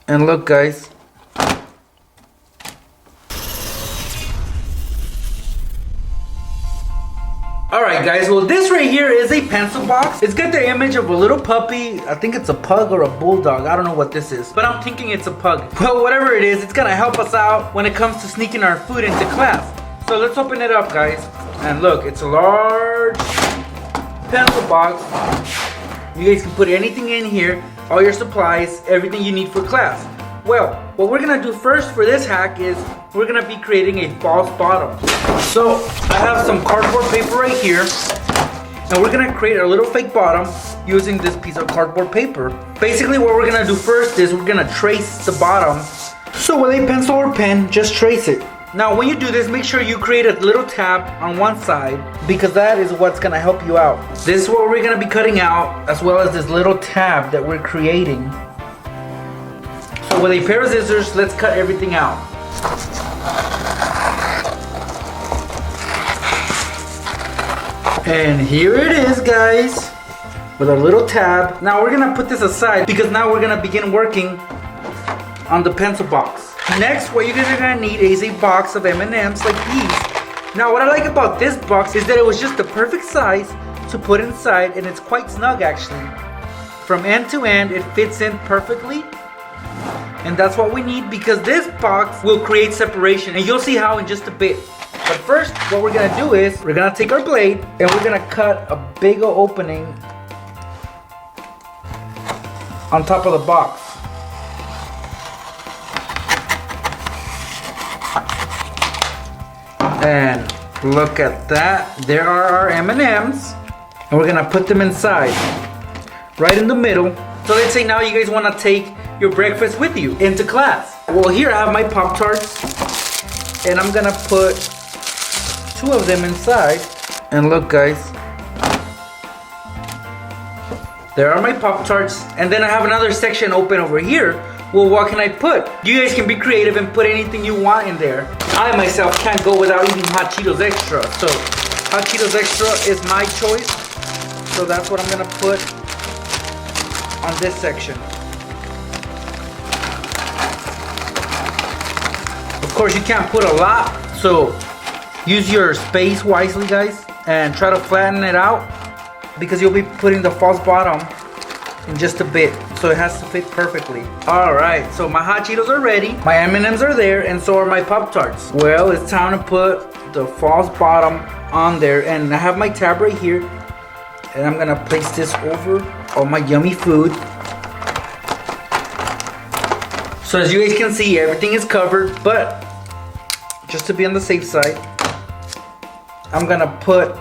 And look, guys. Alright guys, well this right here is a pencil box. It's got the image of a little puppy. I think it's a pug or a bulldog. I don't know what this is, but I'm thinking it's a pug. Well, whatever it is, it's gonna help us out when it comes to sneaking our food into class. So let's open it up, guys. And look, it's a large pencil box. You guys can put anything in here, all your supplies, everything you need for class. Well, what we're gonna do first for this hack is we're gonna be creating a false bottom. So I have some cardboard paper right here, and we're gonna create a little fake bottom using this piece of cardboard paper. Basically what we're gonna do first is we're gonna trace the bottom. So with a pencil or pen, just trace it. Now when you do this, make sure you create a little tab on one side, because that is what's gonna help you out. This is what we're gonna be cutting out, as well as this little tab that we're creating. So with a pair of scissors, let's cut everything out. And here it is, guys, with a little tab. Now we're gonna put this aside because now we're gonna begin working on the pencil box. Next, what you guys are gonna need is a box of M&Ms like these. Now what I like about this box is that it was just the perfect size to put inside, and it's quite snug actually. From end to end, it fits in perfectly. And that's what we need, because this box will create separation, and you'll see how in just a bit. But first, what we're gonna do is we're gonna take our blade and we're gonna cut a big opening on top of the box. And look at that. There are our M&Ms, and we're gonna put them inside, right in the middle. So let's say now you guys wanna take your breakfast with you into class. Well, here I have my Pop-Tarts, and I'm gonna put 2 of them inside. And look, guys, there are my Pop-Tarts, and then I have another section open over here. Well, what can I put? You guys can be creative and put anything you want in there. I myself can't go without eating Hot Cheetos Extra, so Hot Cheetos Extra is my choice. So that's what I'm gonna put on this section. Of course, you can't put a lot, so use your space wisely, guys, and try to flatten it out, because you'll be putting the false bottom in just a bit, so it has to fit perfectly. Alright, so my Hot Cheetos are ready, my M&Ms are there, and so are my Pop-Tarts. Well, it's time to put the false bottom on there, and I have my tab right here, and I'm gonna place this over all my yummy food. So as you guys can see, everything is covered, but just to be on the safe side, I'm gonna put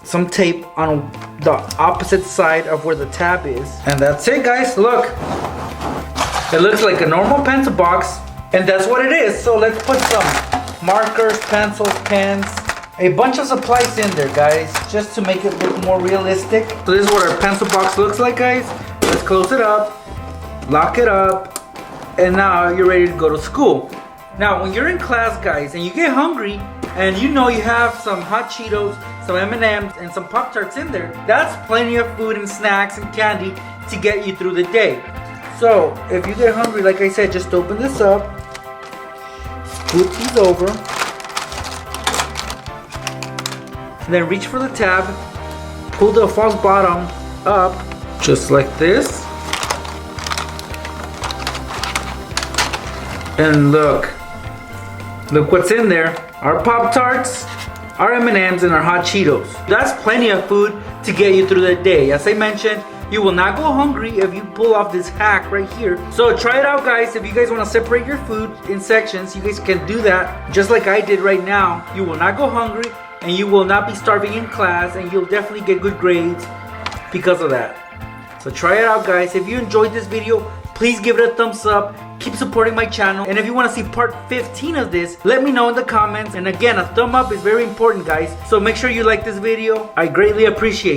some tape on the opposite side of where the tab is. And that's it, guys. Look, it looks like a normal pencil box, and that's what it is. So let's put some markers, pencils, pens, a bunch of supplies in there, guys, just to make it look more realistic. So this is what our pencil box looks like, guys. Let's close it up, lock it up, and now you're ready to go to school. Now when you're in class, guys, and you get hungry, and you know you have some Hot Cheetos, some M&Ms, and some Pop-Tarts in there, that's plenty of food and snacks and candy to get you through the day. So if you get hungry, like I said, just open this up, scoot these over, and then reach for the tab, pull the false bottom up, just like this, and look what's in there. Our Pop-Tarts, our M&Ms, and our Hot Cheetos. That's plenty of food to get you through the day. As I mentioned, you will not go hungry if you pull off this hack right here. So try it out, guys. If you guys want to separate your food in sections, you guys can do that just like I did right now. You will not go hungry, and you will not be starving in class, and you'll definitely get good grades because of that. So try it out, guys. If you enjoyed this video, please give it a thumbs up. Keep supporting my channel, and if you want to see part 15 of this, let me know in the comments. And again, a thumb up is very important, guys, so make sure you like this video. I greatly appreciate it.